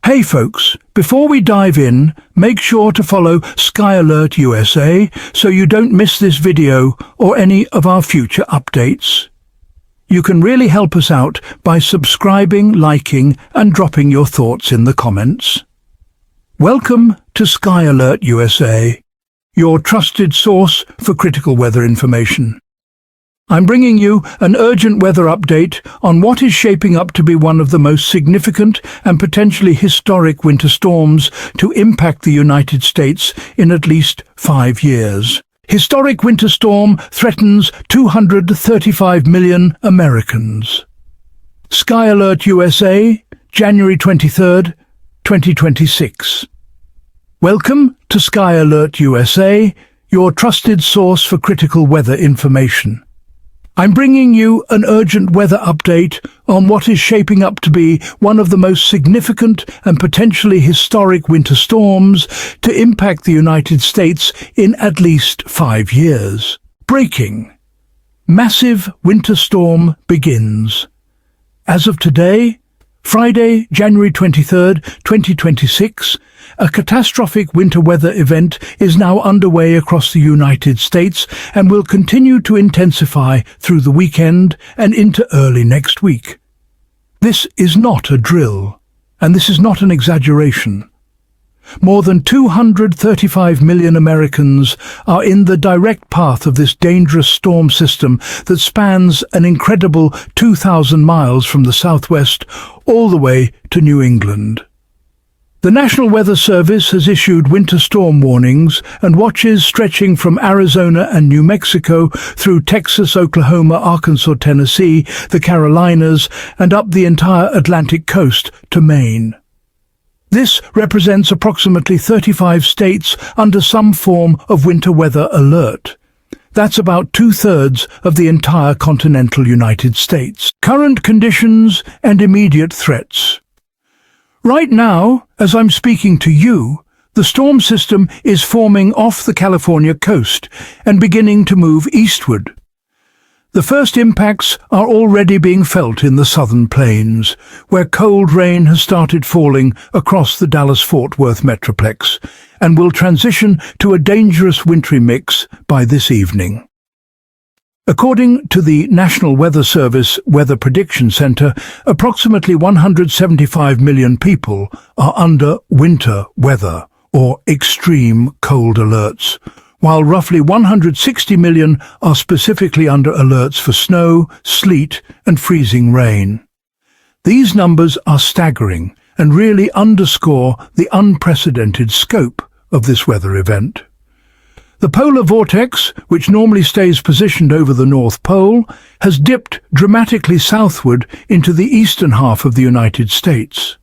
Hey folks, before we dive in, make sure to follow Sky Alert USA so you don't miss this video or any of our future updates. You can really help us out by subscribing, liking, and dropping your thoughts in the comments. Welcome to Sky Alert USA, your trusted source for critical weather information. I'm bringing you an urgent weather update on what is shaping up to be one of the most significant and potentially historic winter storms to impact the United States in at least 5 years. Historic winter storm threatens 235 million Americans. Sky Alert USA, January 23rd, 2026. Welcome to Sky Alert USA, your trusted source for critical weather information. I'm bringing you an urgent weather update on what is shaping up to be one of the most significant and potentially historic winter storms to impact the United States in at least 5 years. Breaking. Massive winter storm begins. As of today, Friday, January 23rd, 2026, a catastrophic winter weather event is now underway across the United States and will continue to intensify through the weekend and into early next week. This is not a drill, and this is not an exaggeration. More than 235 million Americans are in the direct path of this dangerous storm system that spans an incredible 2,000 miles from the southwest all the way to New England. The National Weather Service has issued winter storm warnings and watches stretching from Arizona and New Mexico through Texas, Oklahoma, Arkansas, Tennessee, the Carolinas, and up the entire Atlantic coast to Maine. This represents approximately 35 states under some form of winter weather alert. That's about 2/3 of the entire continental United States. Current conditions and immediate threats. Right now, as I'm speaking to you, the storm system is forming off the California coast and beginning to move eastward. The first impacts are already being felt in the southern plains, where cold rain has started falling across the Dallas-Fort Worth metroplex and will transition to a dangerous wintry mix by this evening. According to the National Weather Service Weather Prediction Center, approximately 175 million people are under winter weather or extreme cold alerts, while roughly 160 million are specifically under alerts for snow, sleet, and freezing rain. These numbers are staggering and really underscore the unprecedented scope of this weather event. The polar vortex, which normally stays positioned over the North Pole, has dipped dramatically southward into the eastern half of the United States.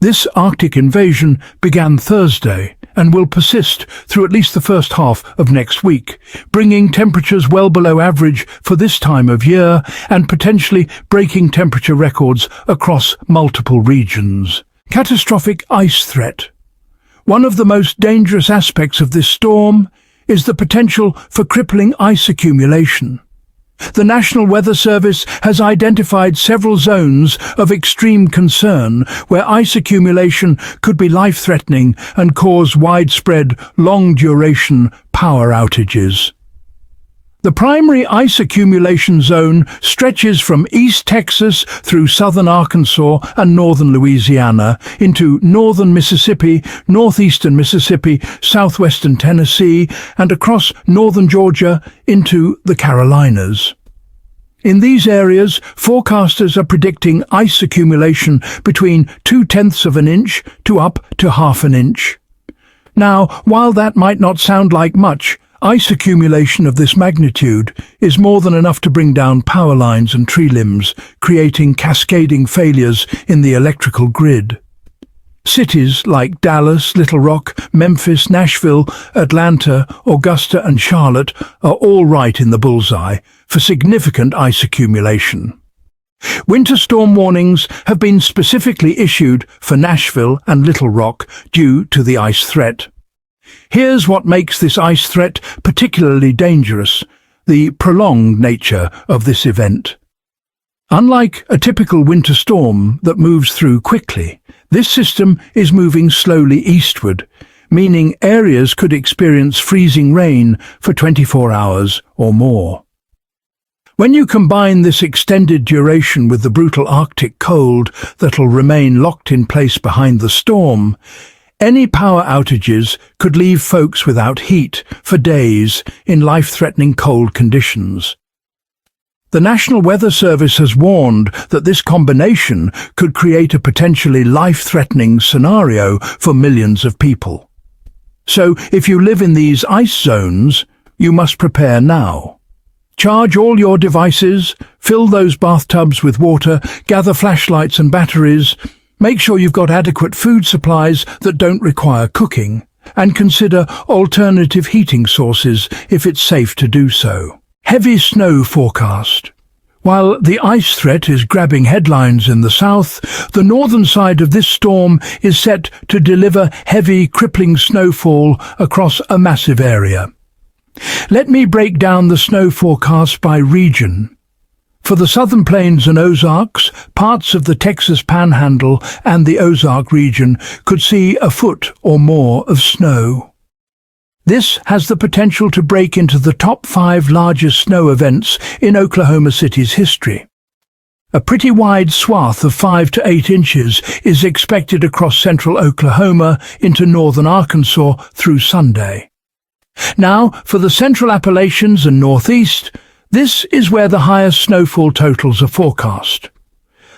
This Arctic invasion began Thursday and will persist through at least the first half of next week, bringing temperatures well below average for this time of year and potentially breaking temperature records across multiple regions. Catastrophic Ice Threat. One of the most dangerous aspects of this storm is the potential for crippling ice accumulation. The National Weather Service has identified several zones of extreme concern where ice accumulation could be life-threatening and cause widespread, long-duration power outages. The primary ice accumulation zone stretches from East Texas through southern Arkansas and northern Louisiana into northern Mississippi, northeastern Mississippi, southwestern Tennessee, and across northern Georgia into the Carolinas. In these areas, forecasters are predicting ice accumulation between 0.2 of an inch to up to 0.5 inch. Now, while that might not sound like much, ice accumulation of this magnitude is more than enough to bring down power lines and tree limbs, creating cascading failures in the electrical grid. Cities like Dallas, Little Rock, Memphis, Nashville, Atlanta, Augusta, and Charlotte are all right in the bullseye for significant ice accumulation. Winter storm warnings have been specifically issued for Nashville and Little Rock due to the ice threat. Here's what makes this ice threat particularly dangerous: the prolonged nature of this event. Unlike a typical winter storm that moves through quickly, This system is moving slowly eastward, meaning areas could experience freezing rain for 24 hours or more. When you combine this extended duration with the brutal Arctic cold that'll remain locked in place behind the storm, any power outages could leave folks without heat for days in life-threatening cold conditions. The National Weather Service has warned that this combination could create a potentially life-threatening scenario for millions of people. So, if you live in these ice zones, you must prepare now. Charge all your devices, fill those bathtubs with water, gather flashlights and batteries, make sure you've got adequate food supplies that don't require cooking, and consider alternative heating sources if it's safe to do so. Heavy snow forecast. While the ice threat is grabbing headlines in the south, the northern side of this storm is set to deliver heavy, crippling snowfall across a massive area. Let me break down the snow forecast by region. For the Southern Plains and Ozarks, parts of the Texas Panhandle and the Ozark region could see a foot or more of snow. This has the potential to break into the top 5 largest snow events in Oklahoma City's history. A pretty wide swath of 5 to 8 inches is expected across central Oklahoma into northern Arkansas through Sunday. Now, for the central Appalachians and northeast, this is where the highest snowfall totals are forecast.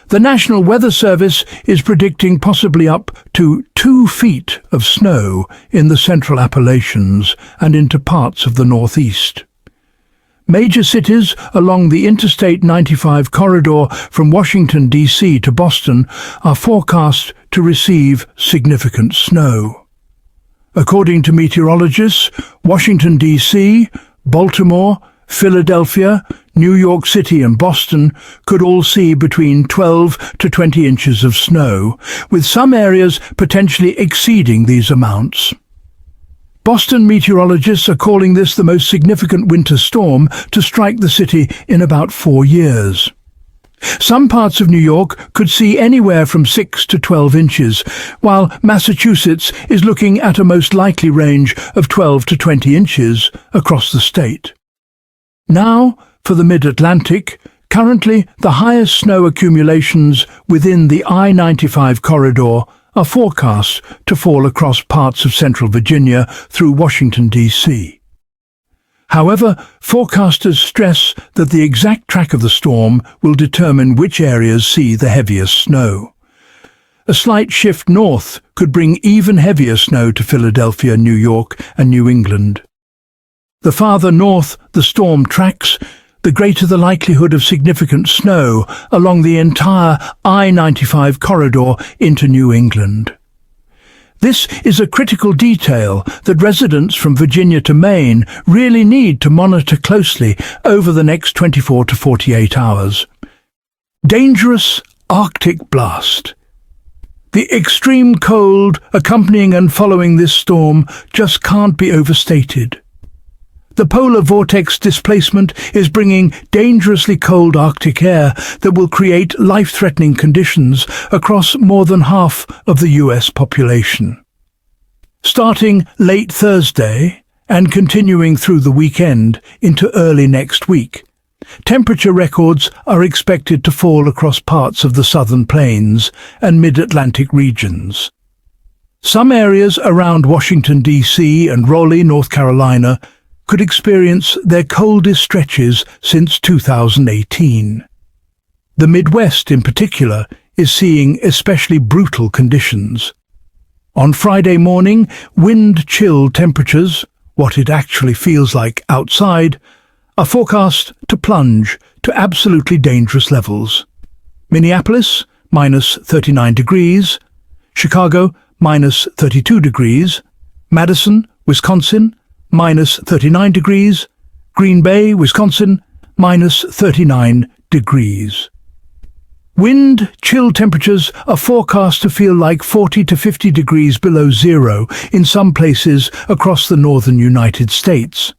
The National Weather Service is predicting possibly up to 2 feet of snow in the central Appalachians and into parts of the northeast. Major cities along the Interstate 95 corridor from Washington, D.C. to Boston are forecast to receive significant snow. According to meteorologists, Washington, D.C., Baltimore, Philadelphia, New York City and Boston could all see between 12 to 20 inches of snow, with some areas potentially exceeding these amounts. Boston meteorologists are calling this the most significant winter storm to strike the city in about 4 years. Some parts of New York could see anywhere from 6 to 12 inches, while Massachusetts is looking at a most likely range of 12 to 20 inches across the state. Now, for the Mid-Atlantic, currently the highest snow accumulations within the I-95 corridor are forecast to fall across parts of central Virginia through Washington, D.C. However, forecasters stress that the exact track of the storm will determine which areas see the heaviest snow. A slight shift north could bring even heavier snow to Philadelphia, New York, and New England. The farther north the storm tracks, the greater the likelihood of significant snow along the entire I-95 corridor into New England. This is a critical detail that residents from Virginia to Maine really need to monitor closely over the next 24 to 48 hours. Dangerous Arctic blast. The extreme cold accompanying and following this storm just can't be overstated. The polar vortex displacement is bringing dangerously cold Arctic air that will create life-threatening conditions across more than half of the U.S. population. Starting late Thursday and continuing through the weekend into early next week, temperature records are expected to fall across parts of the Southern Plains and Mid-Atlantic regions. Some areas around Washington, D.C. and Raleigh, North Carolina, could experience their coldest stretches since 2018. The Midwest, in particular, is seeing especially brutal conditions. On Friday morning, wind chill temperatures, what it actually feels like outside, are forecast to plunge to absolutely dangerous levels. Minneapolis, minus 39 degrees, Chicago, minus 32 degrees, Madison, Wisconsin, minus 39 degrees, Green Bay, Wisconsin, minus 39 degrees. Wind chill temperatures are forecast to feel like 40 to 50 degrees below zero in some places across the northern United States.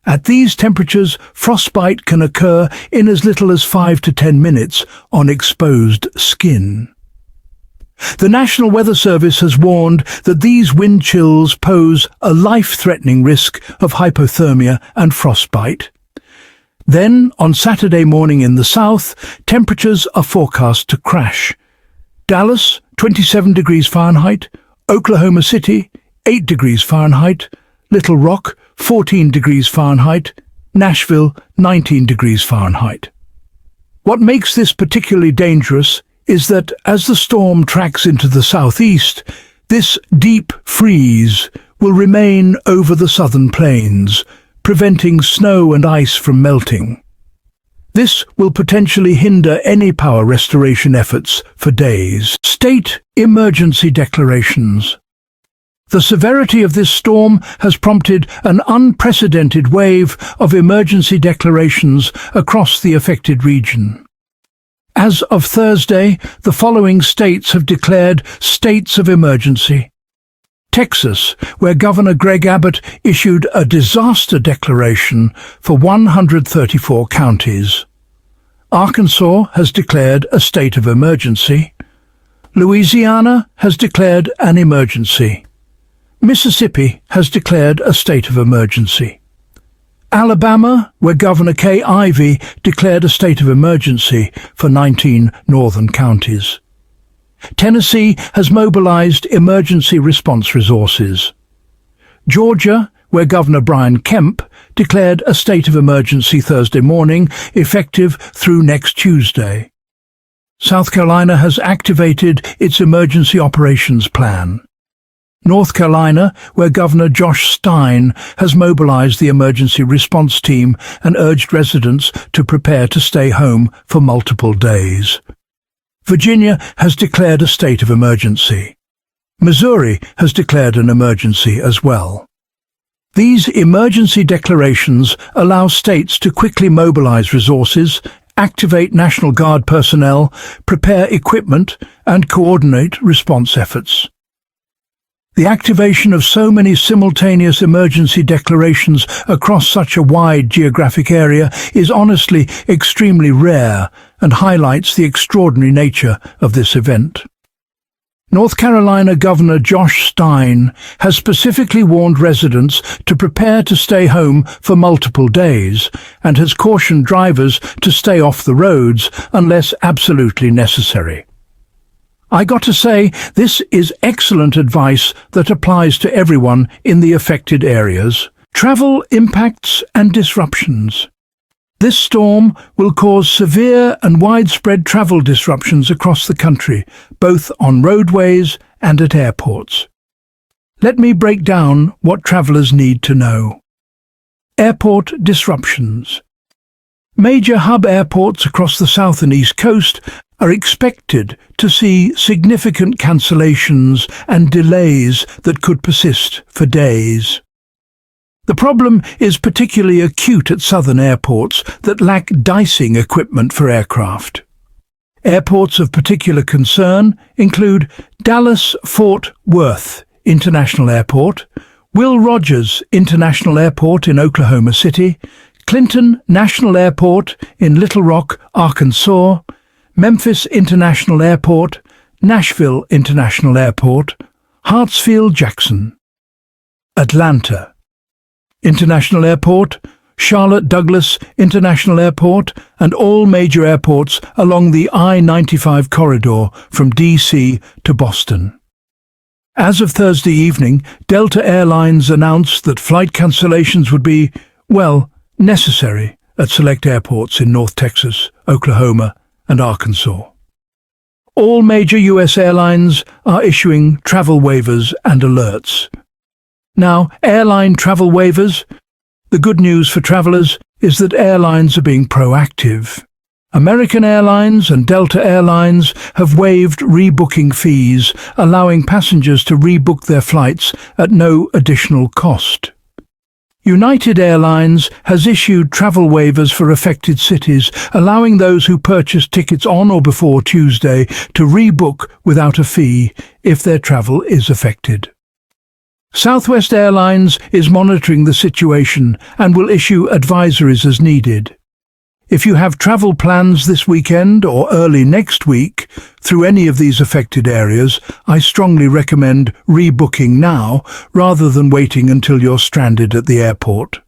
At these temperatures, frostbite can occur in as little as 5 to 10 minutes on exposed skin. The National Weather Service has warned that these wind chills pose a life-threatening risk of hypothermia and frostbite. Then, on Saturday morning in the south, temperatures are forecast to crash. Dallas, 27 degrees Fahrenheit, Oklahoma City, 8 degrees Fahrenheit, Little Rock, 14 degrees Fahrenheit, Nashville, 19 degrees Fahrenheit. What makes this particularly dangerous is that as the storm tracks into the southeast, this deep freeze will remain over the southern plains, preventing snow and ice from melting. This will potentially hinder any power restoration efforts for days. State emergency declarations. The severity of this storm has prompted an unprecedented wave of emergency declarations across the affected region. As of Thursday, the following states have declared states of emergency. Texas, where Governor Greg Abbott issued a disaster declaration for 134 counties. Arkansas has declared a state of emergency. Louisiana has declared an emergency. Mississippi has declared a state of emergency. Alabama, where Governor Kay Ivey declared a state of emergency for 19 northern counties. Tennessee has mobilized emergency response resources. Georgia, where Governor Brian Kemp declared a state of emergency Thursday morning, effective through next Tuesday. South Carolina has activated its emergency operations plan. North Carolina, where Governor Josh Stein has mobilized the emergency response team and urged residents to prepare to stay home for multiple days. Virginia has declared a state of emergency. Missouri has declared an emergency as well. These emergency declarations allow states to quickly mobilize resources, activate National Guard personnel, prepare equipment, and coordinate response efforts. The activation of so many simultaneous emergency declarations across such a wide geographic area is honestly extremely rare and highlights the extraordinary nature of this event. North Carolina Governor Josh Stein has specifically warned residents to prepare to stay home for multiple days and has cautioned drivers to stay off the roads unless absolutely necessary. I got to say, this is excellent advice that applies to everyone in the affected areas. Travel impacts and disruptions. This storm will cause severe and widespread travel disruptions across the country, both on roadways and at airports. Let me break down what travelers need to know. Airport disruptions. Major hub airports across the south and east coast are expected to see significant cancellations and delays that could persist for days. The problem is particularly acute at southern airports that lack dicing equipment for aircraft. Airports of particular concern include Dallas-Fort Worth International Airport, Will Rogers International Airport in Oklahoma City, Clinton National Airport in Little Rock, Arkansas, Memphis International Airport, Nashville International Airport, Hartsfield-Jackson. Atlanta International Airport, Charlotte Douglas International Airport, and all major airports along the I-95 corridor from D.C. to Boston. As of Thursday evening, Delta Airlines announced that flight cancellations would be, necessary at select airports in North Texas, Oklahoma, and Arkansas. All major U.S. airlines are issuing travel waivers and alerts. Now, airline travel waivers. The good news for travelers is that airlines are being proactive. American Airlines and Delta Airlines have waived rebooking fees, allowing passengers to rebook their flights at no additional cost. United Airlines has issued travel waivers for affected cities, allowing those who purchased tickets on or before Tuesday to rebook without a fee if their travel is affected. Southwest Airlines is monitoring the situation and will issue advisories as needed. If you have travel plans this weekend or early next week through any of these affected areas, I strongly recommend rebooking now rather than waiting until you're stranded at the airport.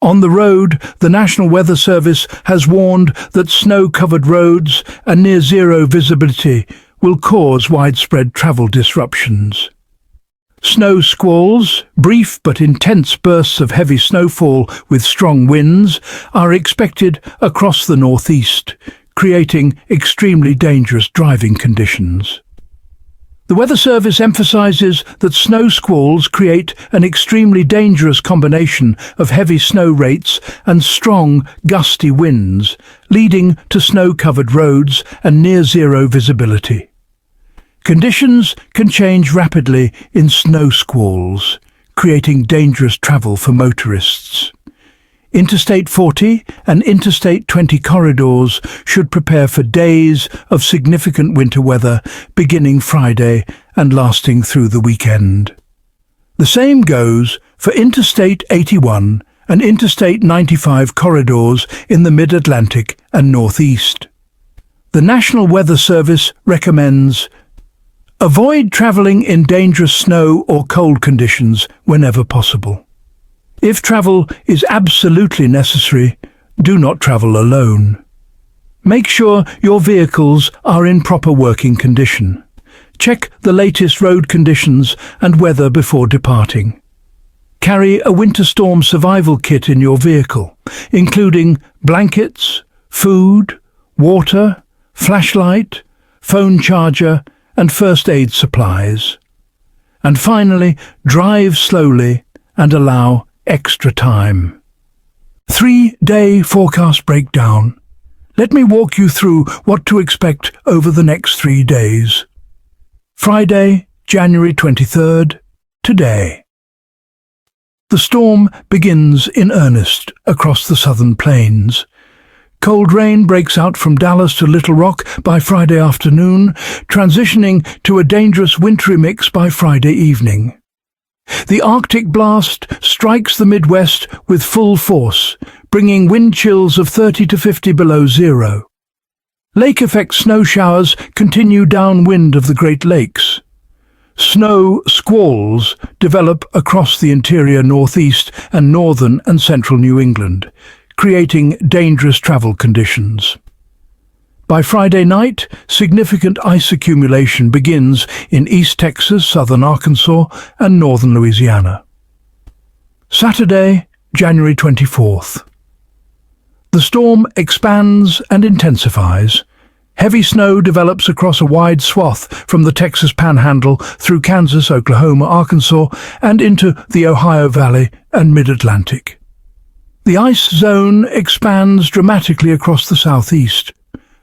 On the road, the National Weather Service has warned that snow-covered roads and near-zero visibility will cause widespread travel disruptions. Snow squalls, brief but intense bursts of heavy snowfall with strong winds, are expected across the northeast, creating extremely dangerous driving conditions. The Weather Service emphasizes that snow squalls create an extremely dangerous combination of heavy snow rates and strong, gusty winds, leading to snow-covered roads and near-zero visibility. Conditions can change rapidly in snow squalls, creating dangerous travel for motorists. Interstate 40 and Interstate 20 corridors should prepare for days of significant winter weather beginning Friday and lasting through the weekend. The same goes for Interstate 81 and Interstate 95 corridors in the Mid-Atlantic and Northeast. The National Weather Service recommends avoid traveling in dangerous snow or cold conditions whenever possible. If travel is absolutely necessary, do not travel alone. Make sure your vehicles are in proper working condition. Check the latest road conditions and weather before departing. Carry a winter storm survival kit in your vehicle, including blankets, food, water, flashlight, phone charger, and first aid supplies. And finally, drive slowly and allow extra time. 3-day forecast breakdown. Let me walk you through what to expect over the next 3 days. Friday, January 23rd, today. The storm begins in earnest across the southern plains. Cold rain breaks out from Dallas to Little Rock by Friday afternoon, transitioning to a dangerous wintry mix by Friday evening. The Arctic blast strikes the Midwest with full force, bringing wind chills of 30 to 50 below zero. Lake-effect snow showers continue downwind of the Great Lakes. Snow squalls develop across the interior northeast and northern and central New England, creating dangerous travel conditions. By Friday night, significant ice accumulation begins in East Texas, southern Arkansas, and northern Louisiana. Saturday, January 24th. The storm expands and intensifies. Heavy snow develops across a wide swath from the Texas Panhandle through Kansas, Oklahoma, Arkansas, and into the Ohio Valley and Mid-Atlantic. The ice zone expands dramatically across the southeast.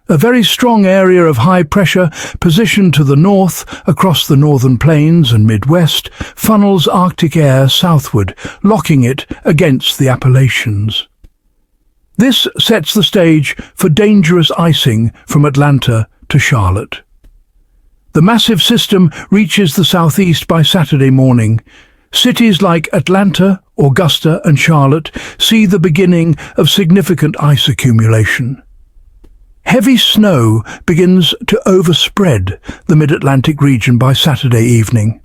A very strong area of high pressure positioned to the north across the northern plains and Midwest funnels Arctic air southward, locking it against the Appalachians. This sets the stage for dangerous icing from Atlanta to Charlotte. The massive system reaches the southeast by Saturday morning. Cities like Atlanta, Augusta, and Charlotte see the beginning of significant ice accumulation. Heavy snow begins to overspread the Mid-Atlantic region by Saturday evening.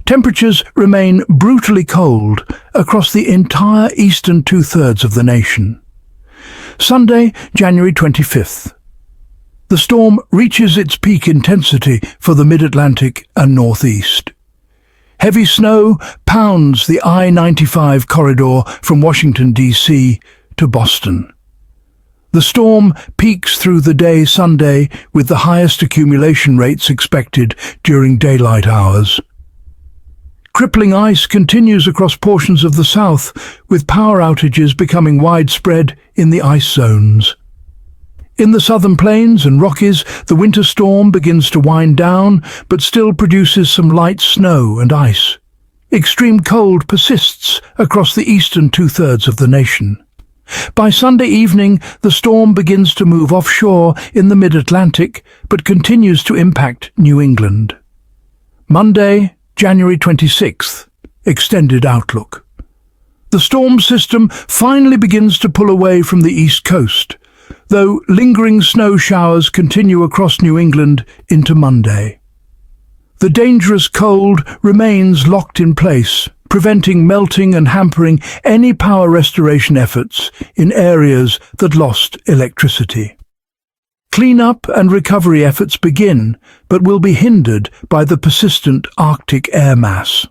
Temperatures remain brutally cold across the entire eastern two-thirds of the nation. Sunday, January 25th. The storm reaches its peak intensity for the Mid-Atlantic and Northeast. Heavy snow pounds the I-95 corridor from Washington, D.C. to Boston. The storm peaks through the day Sunday with the highest accumulation rates expected during daylight hours. Crippling ice continues across portions of the south, with power outages becoming widespread in the ice zones. In the southern plains and Rockies, the winter storm begins to wind down, but still produces some light snow and ice. Extreme cold persists across the eastern two-thirds of the nation. By Sunday evening, the storm begins to move offshore in the mid-Atlantic, but continues to impact New England. Monday, January 26th. Extended outlook. The storm system finally begins to pull away from the east coast, though lingering snow showers continue across New England into Monday. The dangerous cold remains locked in place, preventing melting and hampering any power restoration efforts in areas that lost electricity. Cleanup and recovery efforts begin, but will be hindered by the persistent Arctic air mass.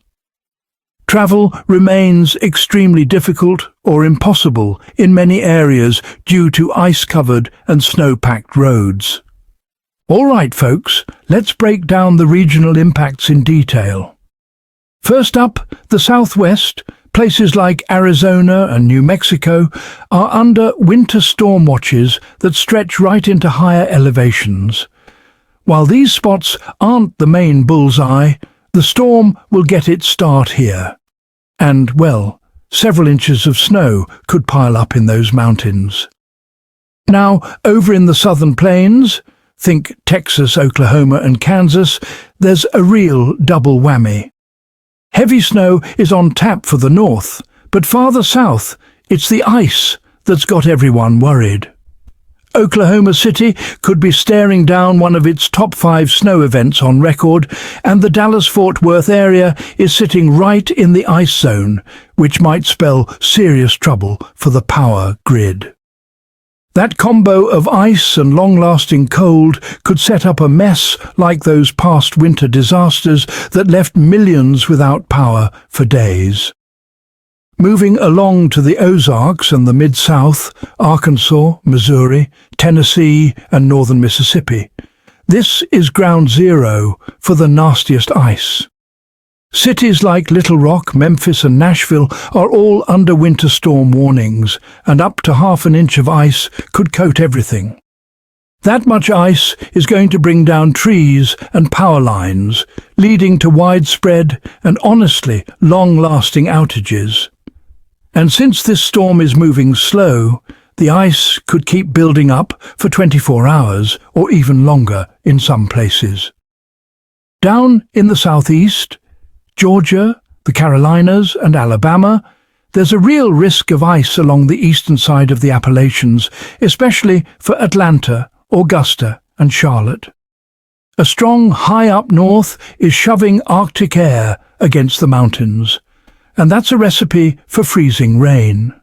Travel remains extremely difficult or impossible in many areas due to ice-covered and snow-packed roads. All right, folks, let's break down the regional impacts in detail. First up, the Southwest. Places like Arizona and New Mexico are under winter storm watches that stretch right into higher elevations. While these spots aren't the main bullseye, the storm will get its start here. And, well, several inches of snow could pile up in those mountains. Now, over in the southern plains, think Texas, Oklahoma and Kansas, there's a real double whammy. Heavy snow is on tap for the north, but farther south, it's the ice that's got everyone worried. Oklahoma City could be staring down one of its top 5 snow events on record, and the Dallas-Fort Worth area is sitting right in the ice zone, which might spell serious trouble for the power grid. That combo of ice and long-lasting cold could set up a mess like those past winter disasters that left millions without power for days. Moving along to the Ozarks and the Mid-South, Arkansas, Missouri, Tennessee and northern Mississippi, this is ground zero for the nastiest ice. Cities like Little Rock, Memphis and Nashville are all under winter storm warnings, and up to half an inch of ice could coat everything. That much ice is going to bring down trees and power lines, leading to widespread and honestly long-lasting outages. And since this storm is moving slow, the ice could keep building up for 24 hours or even longer in some places. Down in the southeast, Georgia, the Carolinas and Alabama, there's a real risk of ice along the eastern side of the Appalachians, especially for Atlanta, Augusta and Charlotte. A strong high up north is shoving Arctic air against the mountains, and that's a recipe for freezing rain.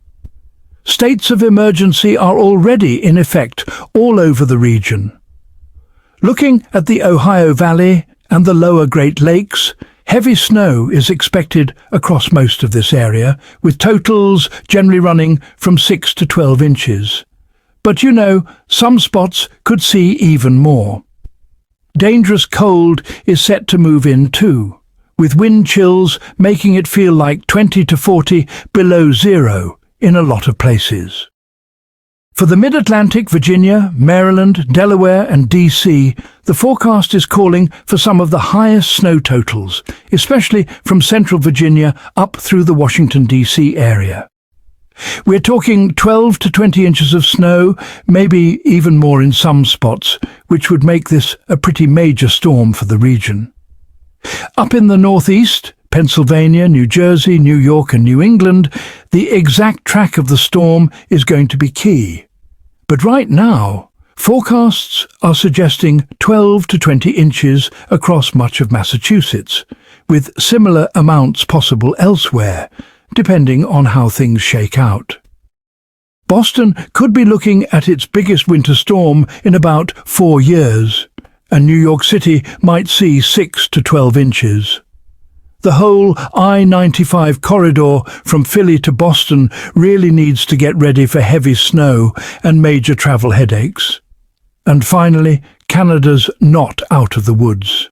States of emergency are already in effect all over the region. Looking at the Ohio Valley and the lower Great Lakes, heavy snow is expected across most of this area, with totals generally running from 6 to 12 inches. But you know, some spots could see even more. Dangerous cold is set to move in too, with wind chills making it feel like 20 to 40 below zero in a lot of places. For the Mid-Atlantic, Virginia, Maryland, Delaware and D.C., the forecast is calling for some of the highest snow totals, especially from central Virginia up through the Washington, D.C. area. We're talking 12 to 20 inches of snow, maybe even more in some spots, which would make this a pretty major storm for the region. Up in the northeast, Pennsylvania, New Jersey, New York and New England, the exact track of the storm is going to be key. But right now, forecasts are suggesting 12 to 20 inches across much of Massachusetts, with similar amounts possible elsewhere, depending on how things shake out. Boston could be looking at its biggest winter storm in about 4 years, and New York City might see 6 to 12 inches. The whole I-95 corridor from Philly to Boston really needs to get ready for heavy snow and major travel headaches. And finally, Canada's not out of the woods.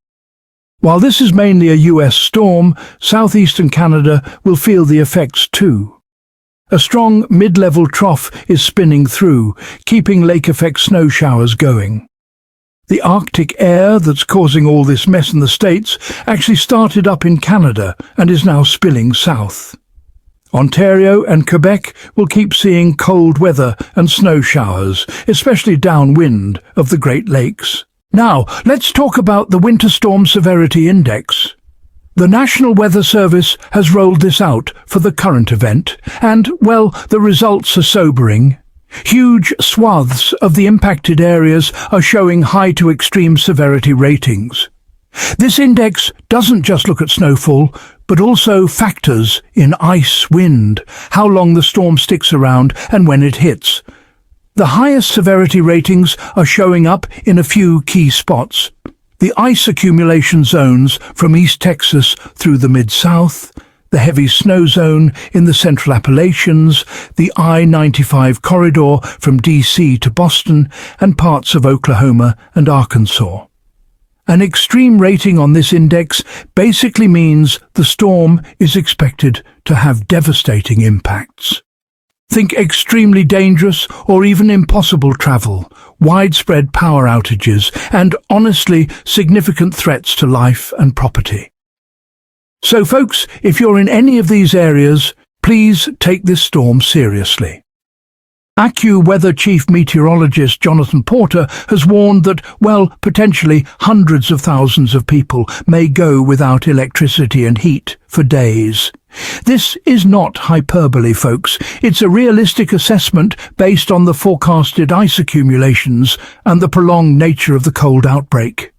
While this is mainly a US storm, southeastern Canada will feel the effects too. A strong mid-level trough is spinning through, keeping lake-effect snow showers going. The Arctic air that's causing all this mess in the States actually started up in Canada and is now spilling south. Ontario and Quebec will keep seeing cold weather and snow showers, especially downwind of the Great Lakes. Now, let's talk about the Winter Storm Severity Index. The National Weather Service has rolled this out for the current event, and, well, the results are sobering. Huge swaths of the impacted areas are showing high to extreme severity ratings. This index doesn't just look at snowfall, but also factors in ice, wind, how long the storm sticks around, and when it hits. The highest severity ratings are showing up in a few key spots. The ice accumulation zones from East Texas through the Mid-South, the heavy snow zone in the Central Appalachians, the I-95 corridor from D.C. to Boston, and parts of Oklahoma and Arkansas. An extreme rating on this index basically means the storm is expected to have devastating impacts. Think extremely dangerous or even impossible travel, widespread power outages, and honestly significant threats to life and property. So folks, if you're in any of these areas, please take this storm seriously. AccuWeather Chief Meteorologist Jonathan Porter has warned that, well, potentially hundreds of thousands of people may go without electricity and heat for days. This is not hyperbole, folks. It's a realistic assessment based on the forecasted ice accumulations and the prolonged nature of the cold outbreak.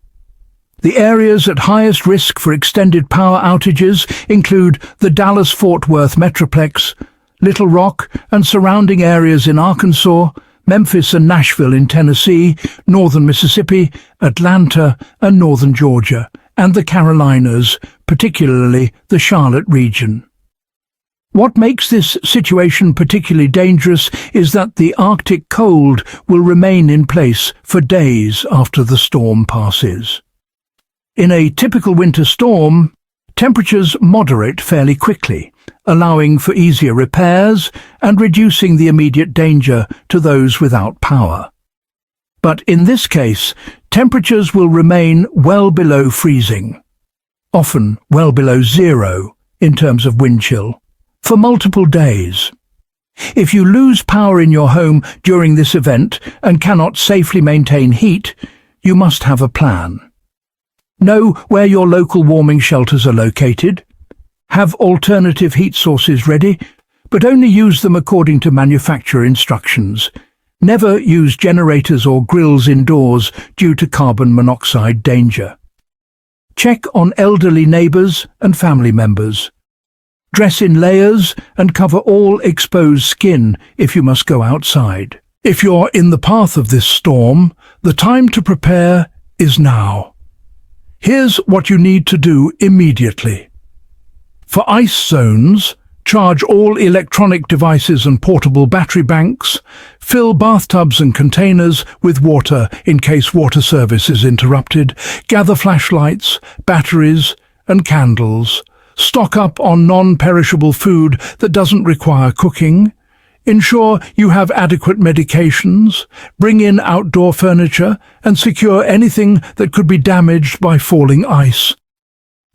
The areas at highest risk for extended power outages include the Dallas-Fort Worth Metroplex, Little Rock and surrounding areas in Arkansas, Memphis and Nashville in Tennessee, northern Mississippi, Atlanta and northern Georgia, and the Carolinas, particularly the Charlotte region. What makes this situation particularly dangerous is that the Arctic cold will remain in place for days after the storm passes. In a typical winter storm, temperatures moderate fairly quickly, allowing for easier repairs and reducing the immediate danger to those without power. But in this case, temperatures will remain well below freezing, often well below zero in terms of wind chill, for multiple days. If you lose power in your home during this event and cannot safely maintain heat, you must have a plan. Know where your local warming shelters are located. Have alternative heat sources ready, but only use them according to manufacturer instructions. Never use generators or grills indoors due to carbon monoxide danger. Check on elderly neighbors and family members. Dress in layers and cover all exposed skin if you must go outside. If you're in the path of this storm, the time to prepare is now. Here's what you need to do immediately. For ice zones, charge all electronic devices and portable battery banks. Fill bathtubs and containers with water in case water service is interrupted. Gather flashlights, batteries, and candles. Stock up on non-perishable food that doesn't require cooking. Ensure you have adequate medications. Bring in outdoor furniture and secure anything that could be damaged by falling ice.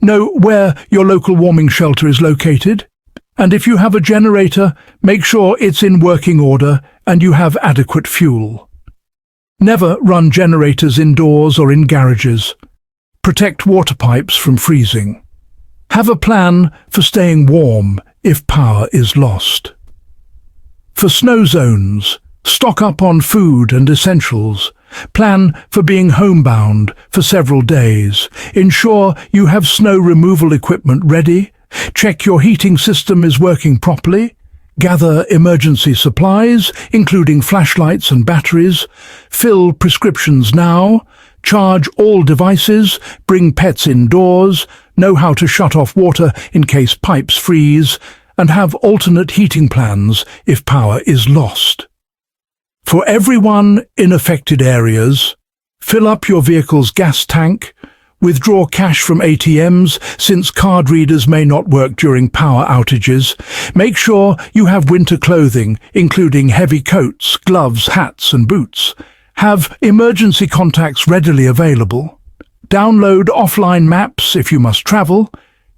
Know where your local warming shelter is located, and if you have a generator, make sure it's in working order and you have adequate fuel. Never run generators indoors or in garages. Protect water pipes from freezing. Have a plan for staying warm if power is lost. For snow zones, stock up on food and essentials. Plan for being homebound for several days. Ensure you have snow removal equipment ready. Check your heating system is working properly. Gather emergency supplies, including flashlights and batteries. Fill prescriptions now. Charge all devices. Bring pets indoors. Know how to shut off water in case pipes freeze. And have alternate heating plans if power is lost. For everyone in affected areas, fill up your vehicle's gas tank, withdraw cash from ATMs since card readers may not work during power outages. Make sure you have winter clothing, including heavy coats, gloves, hats and boots. Have emergency contacts readily available. Download offline maps if you must travel.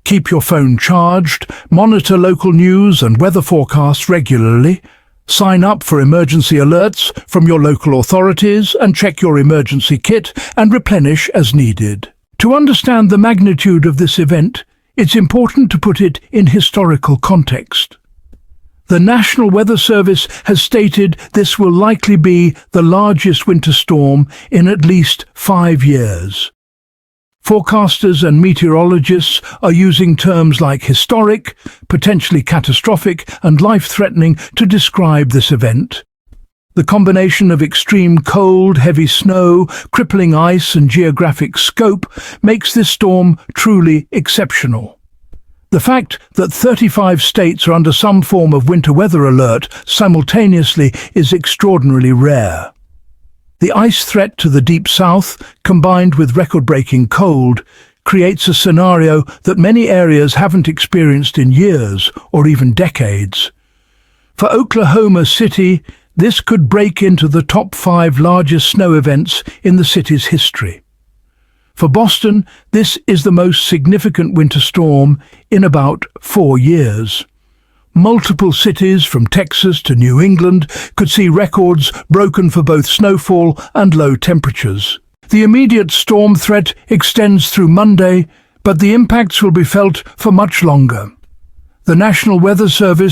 Keep your phone charged. Monitor local news and weather forecasts regularly. Sign up for emergency alerts from your local authorities and check your emergency kit and replenish as needed. To understand the magnitude of this event, It's important to put it in historical context. The National Weather Service has stated this will likely be the largest winter storm in at least 5 years. Forecasters and meteorologists are using terms like historic, potentially catastrophic, and life-threatening to describe this event. The combination of extreme cold, heavy snow, crippling ice, and geographic scope makes this storm truly exceptional. The fact that 35 states are under some form of winter weather alert simultaneously is extraordinarily rare. The ice threat to the deep south, combined with record-breaking cold, creates a scenario that many areas haven't experienced in years or even decades. For Oklahoma City, this could break into the top 5 largest snow events in the city's history. For Boston, this is the most significant winter storm in about 4 years. Multiple cities from Texas to New England could see records broken for both snowfall and low temperatures. The immediate storm threat extends through Monday, but the impacts will be felt for much longer. The National Weather Service